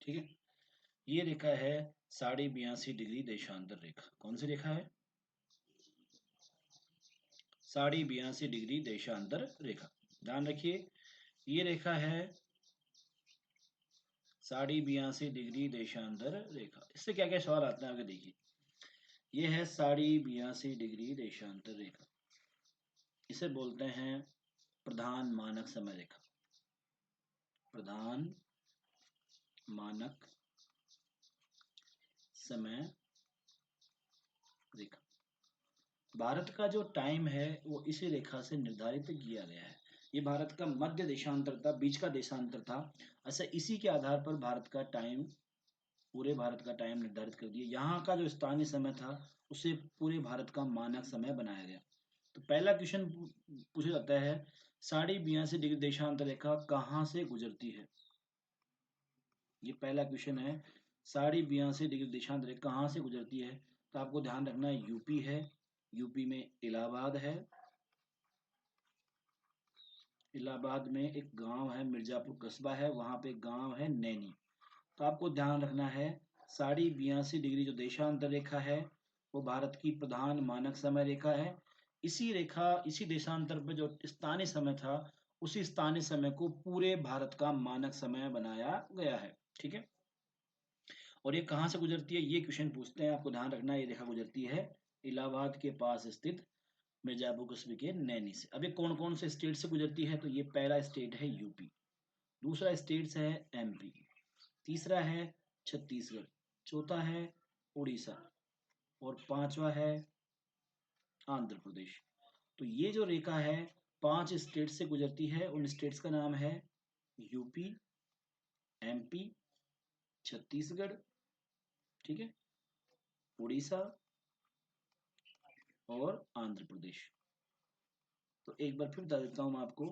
ठीक है, ये रेखा है 82.5 डिग्री देशांतर रेखा। कौन सी रेखा है, 82.5 डिग्री देशांतर रेखा। ध्यान रखिए ये रेखा है 82.5 डिग्री देशांतर रेखा। इससे क्या क्या सवाल आते हैं आगे देखिए। ये है 82.5 डिग्री देशांतर रेखा, इसे बोलते हैं प्रधान मानक समय रेखा, प्रधान मानक समय रेखा। भारत का जो टाइम है वो इसी रेखा से निर्धारित किया गया है। ये भारत का मध्य देशांतर था, बीच का देशांतर था। अच्छा, इसी के आधार पर भारत का टाइम, पूरे भारत का टाइम निर्धारित कर दिया। यहाँ का जो स्थानीय समय था उसे पूरे भारत का मानक समय बनाया गया। तो पहला क्वेश्चन पूछा जाता है 82.5 डिग्री देशांतर रेखा कहाँ से गुजरती है, ये पहला क्वेश्चन है। 82.5 डिग्री देशांतर रेखा कहाँ से गुजरती है, तो आपको ध्यान रखना है यूपी है, यूपी में इलाहाबाद है, इलाहाबाद में एक गांव है मिर्जापुर कस्बा है, वहां पे एक गांव है नैनी। तो आपको ध्यान रखना है 82.5 डिग्री जो देशांतर रेखा है वो भारत की प्रधान मानक समय रेखा है। इसी रेखा, इसी देशांतर पर जो स्थानीय समय था उसी स्थानीय समय को पूरे भारत का मानक समय बनाया गया है, ठीक है। और ये कहाँ से गुजरती है, ये क्वेश्चन पूछते हैं, आपको ध्यान रखना है ये रेखा गुजरती है इलाहाबाद के पास स्थित मिर्जापुर कस्बे के नैनी से। अब ये कौन कौन से स्टेट से गुजरती है, तो ये पहला स्टेट है यूपी, दूसरा स्टेट है एमपी, तीसरा है छत्तीसगढ़, चौथा है उड़ीसा, और पांचवा है आंध्र प्रदेश। तो ये जो रेखा है 5 स्टेट से गुजरती है, उन स्टेट्स का नाम है यूपी, एमपी, छत्तीसगढ़, ठीक है, उड़ीसा और आंध्र प्रदेश। तो एक बार फिर बता देता हूं मैं आपको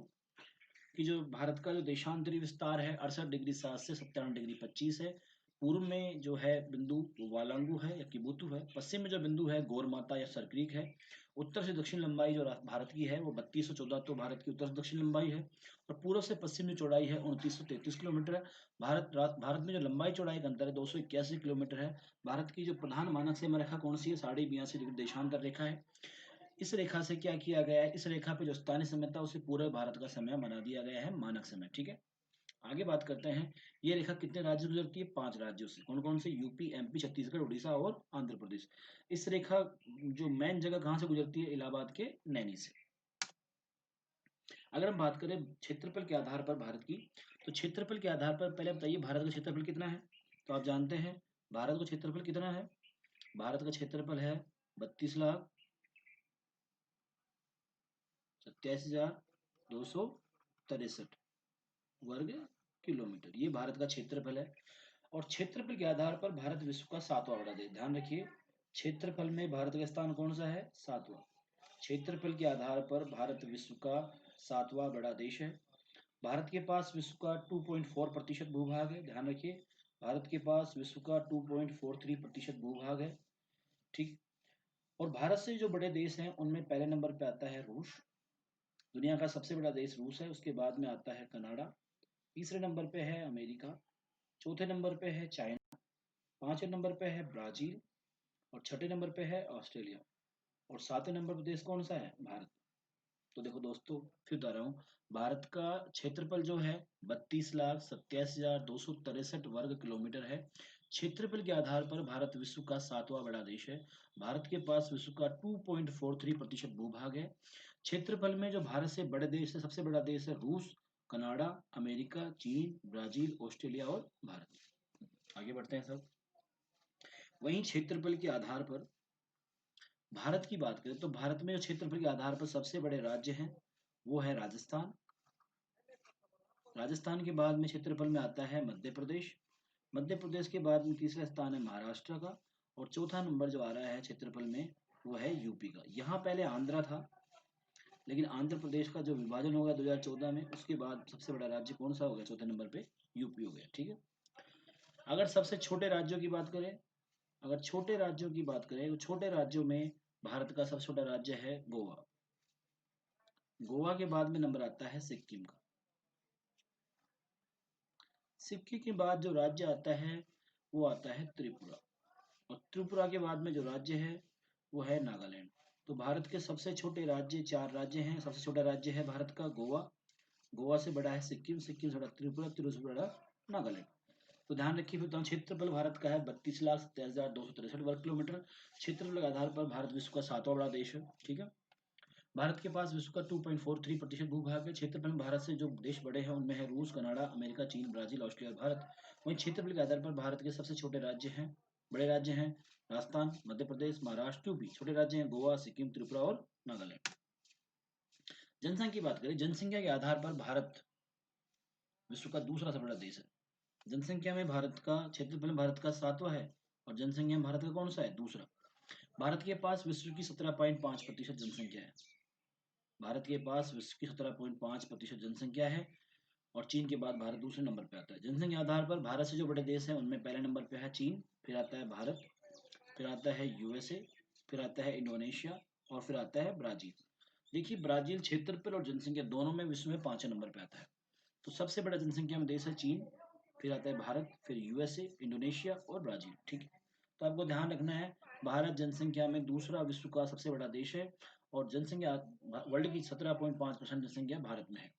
कि जो भारत का जो देशांतरी विस्तार है 68 डिग्री 7 से 97 डिग्री 25 है। पूर्व में जो है बिंदु वो वालांगू है या किबुतु है। पश्चिम में जो बिंदु है गोरमाता या सरक्रीक है। उत्तर से दक्षिण लंबाई जो भारत की है वो 3214, तो भारत की उत्तर से दक्षिण लंबाई है। और पूर्व से पश्चिम की चौड़ाई है 2933 किलोमीटर है। भारत में जो लंबाई चौड़ाई का अंतर है 281 किलोमीटर है। भारत की जो प्रधान मानक सीमा रेखा कौन सी है? 82.5 डिग्री देशांतर रेखा है। इस रेखा से क्या किया गया है? इस रेखा पे जो स्थानीय समय था उसे पूरे भारत का समय बना दिया गया है, मानक समय। ठीक है, आगे बात करते हैं। ये रेखा कितने राज्य से गुजरती है? 5 राज्यों से। कौन कौन से? यूपी, एमपी, छत्तीसगढ़, उड़ीसा और आंध्र प्रदेश। इस रेखा जो मेन जगह कहाँ से गुजरती है? इलाहाबाद के नैनी से। अगर हम बात करें क्षेत्रफल के आधार पर भारत की, तो क्षेत्रफल के आधार पर पहले बताइए भारत का क्षेत्रफल कितना है? तो आप जानते हैं भारत का क्षेत्रफल कितना है? भारत का क्षेत्रफल है 32,87,263 वर्ग किलोमीटर। ये भारत का क्षेत्रफल है। और क्षेत्रफल के आधार पर भारत विश्व का 7वां बड़ा देश। ध्यान रखिए, क्षेत्रफल में भारत का स्थान कौन सा है? 7वां। क्षेत्रफल के आधार पर भारत विश्व का 7वां बड़ा देश है। भारत के पास विश्व का 2.4% भूभाग है। ध्यान रखिए, भारत के पास विश्व का 2.43% भूभाग है। ठीक। और भारत से जो बड़े देश हैं उनमें पहले नंबर पे आता है रूस। दुनिया का सबसे बड़ा देश रूस है। उसके बाद में आता है कनाडा। तीसरे नंबर पे है अमेरिका। चौथे नंबर पे है चाइना। पांचवें नंबर पे है ब्राजील। और छठे नंबर पे है ऑस्ट्रेलिया। और सातवें नंबर पर देश कौन सा है? भारत। तो देखो दोस्तों, फिर बता रहा हूँ, भारत का क्षेत्रफल जो है 32,87,263 वर्ग किलोमीटर है। क्षेत्रफल के आधार पर भारत विश्व का 7वां बड़ा देश है। भारत के पास विश्व का 2.43% भूभाग है। क्षेत्रफल में जो भारत से बड़े देश है, सबसे बड़ा देश है रूस, कनाडा, अमेरिका, चीन, ब्राजील, ऑस्ट्रेलिया और भारत। आगे बढ़ते हैं सब। वहीं क्षेत्रफल के आधार पर भारत की बात करें तो भारत में जो क्षेत्रफल के आधार पर सबसे बड़े राज्य हैं वो है राजस्थान। राजस्थान के बाद में क्षेत्रफल में आता है मध्य प्रदेश। मध्य प्रदेश के बाद में तीसरा स्थान है महाराष्ट्र का। और चौथा नंबर जो आ रहा है क्षेत्रफल में वो है यूपी का। यहाँ पहले आंध्रा था, लेकिन आंध्र प्रदेश का जो विभाजन हो गया 2014 में, उसके बाद सबसे बड़ा राज्य कौन सा हो गया? चौथे नंबर पे यूपी हो गया। ठीक है, अगर सबसे छोटे राज्यों की बात करें, अगर छोटे राज्यों की बात करें तो छोटे राज्यों में भारत का सबसे छोटा राज्य है गोवा। गोवा के बाद में नंबर आता है सिक्किम का। सिक्किम के बाद जो राज्य आता है वो आता है त्रिपुरा। और त्रिपुरा के बाद में जो राज्य है वो है नागालैंड। तो भारत के सबसे छोटे राज्य 4 राज्य हैं। सबसे छोटा राज्य है भारत का गोवा। गोवा से बड़ा है सिक्किम। सिक्किम से बड़ा त्रिपुरा। त्रिपुरा से बड़ा नागालैंड। तो ध्यान रखिए, फिर क्षेत्रफल भारत का है 32,87,263 वर्ग किलोमीटर। क्षेत्रफल के आधार पर भारत विश्व का 7वां बड़ा देश है। ठीक है, भारत के पास विश्व का 2.43% भूभाग है। क्षेत्रफल में भारत से जो देश बड़े हैं उनमें है रूस, कनाडा, अमेरिका, चीन, ब्राजील, ऑस्ट्रेलिया, भारत। वहीं क्षेत्रफल के आधार पर भारत के सबसे छोटे राज्य हैं, बड़े राज्य हैं राजस्थान, मध्य प्रदेश, महाराष्ट्र, यूपी। छोटे राज्य हैं गोवा, सिक्किम, त्रिपुरा और नागालैंड। जनसंख्या की बात करें, जनसंख्या के आधार पर भारत विश्व का दूसरा सबसे बड़ा देश है। जनसंख्या में भारत का, क्षेत्रफल में भारत का 7वां है। और जनसंख्या में भारत का कौन सा है? दूसरा। भारत के पास विश्व की 17.5% जनसंख्या है। भारत के पास विश्व की 17.5% जनसंख्या है। और चीन के बाद भारत दूसरे नंबर पे आता है। जनसंख्या आधार पर भारत से जो बड़े देश हैं उनमें पहले नंबर पे है चीन, फिर आता है भारत, फिर आता है यूएसए, फिर आता है इंडोनेशिया और फिर आता है ब्राजील। देखिए, ब्राजील क्षेत्रफल और जनसंख्या दोनों में विश्व में 5वें नंबर पे आता है। तो सबसे बड़ा जनसंख्या में देश है चीन, फिर आता है भारत, फिर यूएसए, इंडोनेशिया और ब्राजील। ठीक है, तो आपको ध्यान रखना है, भारत जनसंख्या में दूसरा विश्व का सबसे बड़ा देश है। और जनसंख्या वर्ल्ड की 17.5% जनसंख्या भारत में है।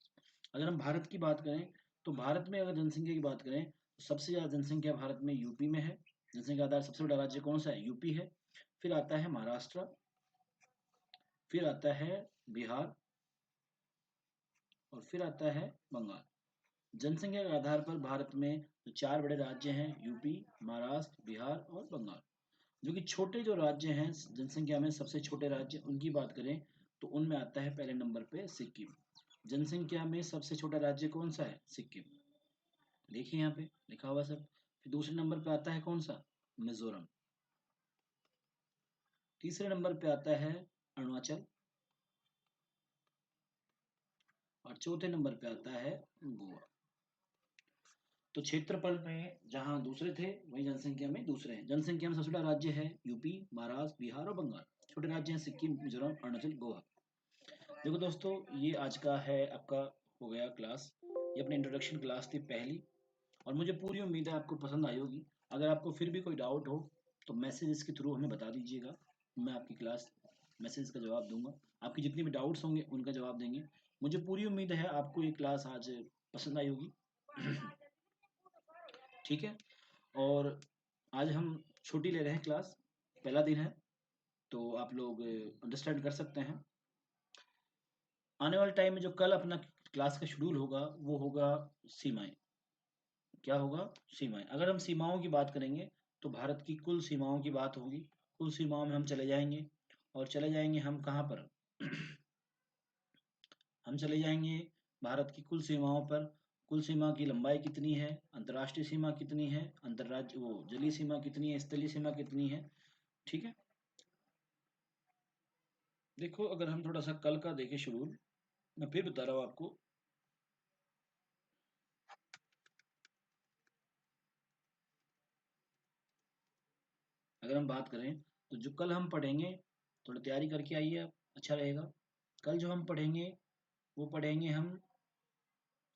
अगर हम भारत की बात करें तो भारत में अगर जनसंख्या की बात करें तो सबसे ज्यादा जनसंख्या भारत में यूपी में है। जनसंख्या आधार सबसे बड़ा राज्य कौन सा है? यूपी है। फिर आता है महाराष्ट्र, फिर आता है बिहार और फिर आता है बंगाल। जनसंख्या के आधार पर भारत में जो 4 बड़े राज्य हैं यूपी, महाराष्ट्र, बिहार और बंगाल। जो कि छोटे जो राज्य हैं जनसंख्या में सबसे छोटे राज्य, उनकी बात करें तो उनमें आता है पहले नंबर पे सिक्किम। जनसंख्या में सबसे छोटा राज्य कौन सा है? सिक्किम। देखिए यहाँ पे लिखा हुआ सब। फिर दूसरे नंबर पे आता है कौन सा? मिजोरम। तीसरे नंबर पे आता है अरुणाचल। और चौथे नंबर पे आता है गोवा। तो क्षेत्रफल में जहां दूसरे थे वहीं जनसंख्या में दूसरे हैं। जनसंख्या में सबसे बड़ा राज्य है यूपी, महाराष्ट्र, बिहार और बंगाल। छोटे राज्य हैं सिक्किम, मिजोरम, अरुणाचल, गोवा। देखो दोस्तों, ये आज का है आपका हो गया क्लास। ये अपनी इंट्रोडक्शन क्लास थी पहली, और मुझे पूरी उम्मीद है आपको पसंद आई होगी। अगर आपको फिर भी कोई डाउट हो तो मैसेज के थ्रू हमें बता दीजिएगा, मैं आपकी क्लास मैसेज का जवाब दूंगा। आपकी जितनी भी डाउट्स होंगे उनका जवाब देंगे। मुझे पूरी उम्मीद है आपको ये क्लास आज पसंद आई होगी। ठीक है, और आज हम छुट्टी ले रहे हैं क्लास, पहला दिन है, तो आप लोग अंडरस्टैंड कर सकते हैं। आने वाले टाइम में जो कल अपना क्लास का शेड्यूल होगा वो होगा सीमाएं। क्या होगा? सीमाएं। अगर हम सीमाओं की बात करेंगे तो भारत की कुल सीमाओं की बात होगी। कुल सीमाओं में हम चले जाएंगे, और चले जाएंगे हम कहाँ पर? हम चले जाएंगे भारत की कुल सीमाओं पर। कुल सीमा की लंबाई कितनी है, अंतर्राष्ट्रीय सीमा कितनी है, अंतर्राज्य वो जलीय सीमा कितनी है, स्थलीय सीमा कितनी है। ठीक है, देखो अगर हम थोड़ा सा कल का देखें शेड्यूल, मैं फिर बता रहा हूँ आपको। अगर हम बात करें तो जो कल हम पढ़ेंगे, थोड़ा तैयारी करके आइए आप, अच्छा रहेगा। कल जो हम पढ़ेंगे वो पढ़ेंगे हम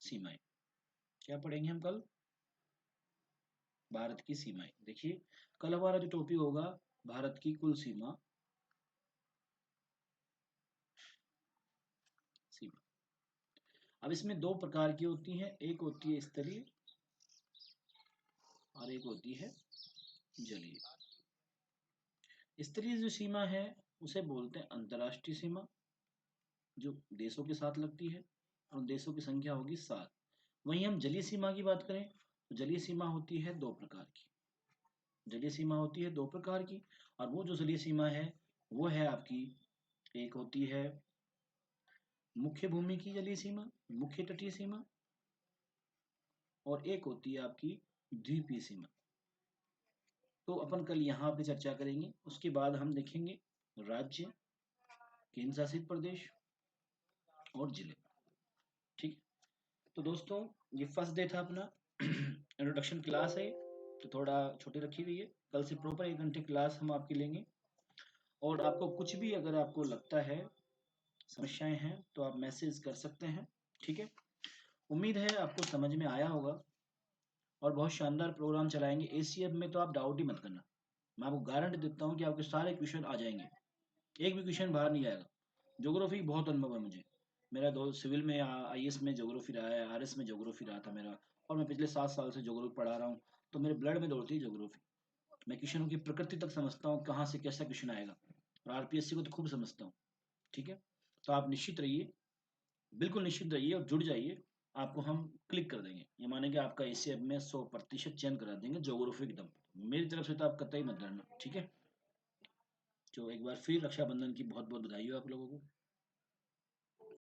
सीमाएं। क्या पढ़ेंगे हम कल? भारत की सीमाएं। देखिए, कल हमारा जो टॉपिक होगा भारत की कुल सीमा। सीमा, अब इसमें दो प्रकार की होती हैं, एक होती है स्तरीय और एक होती है जलीय। स्तरीय जो सीमा है उसे बोलते हैं अंतर्राष्ट्रीय सीमा, जो देशों के साथ लगती है, और देशों की संख्या होगी 7। वहीं हम जलीय सीमा की बात करें तो जलीय सीमा होती है दो प्रकार की। जलीय सीमा होती है दो प्रकार की, और वो जो जलीय सीमा है वो है आपकी, एक होती है मुख्य भूमि की जलीय सीमा, मुख्य तटीय सीमा, और एक होती है आपकी द्वीपीय सीमा। तो अपन कल यहाँ पे चर्चा करेंगे, उसके बाद हम देखेंगे राज्य, केंद्र शासित प्रदेश और जिले। ठीक, तो दोस्तों ये फर्स्ट डे था अपना इंट्रोडक्शन क्लास है, तो थोड़ा छोटी रखी हुई है। कल से प्रॉपर 1 घंटे क्लास हम आपकी लेंगे, और आपको कुछ भी अगर आपको लगता है, समस्याएं हैं, तो आप मैसेज कर सकते हैं। ठीक है, उम्मीद है आपको समझ में आया होगा, और बहुत शानदार प्रोग्राम चलाएंगे। एसीएफ में तो आप डाउट ही मत करना, मैं आपको गारंटी देता हूँ कि आपके सारे क्वेश्चन आ जाएंगे, एक भी क्वेश्चन बाहर नहीं जाएगा। ज्योग्राफी बहुत अनुभव है मुझे, मेरा दो सिविल में आईएएस में ज्योग्राफी रहा है, आरएस में ज्योग्राफी रहा था मेरा, और मैं पिछले 7 साल से ज्योग्राफी पढ़ा रहा हूँ। तो मेरे ब्लड में दौड़ती है ज्योग्राफी। मैं क्वेश्चनों की प्रकृति तक समझता हूँ, कहाँ से कैसा क्वेश्चन आएगा, और आरपीएससी को तो खूब समझता हूँ। ठीक है, तो आप निश्चित रहिए, बिल्कुल निश्चित रहिए और जुड़ जाइए। आपको हम क्लिक कर देंगे, ये माने कि आपका एसीएफ में 100% चयन करा देंगे ज्योग्राफी एकदम। मेरी तरफ से तो आप कतई मत डरना। ठीक है, तो एक बार फिर रक्षाबंधन की बहुत बहुत बधाई हो आप लोगों को।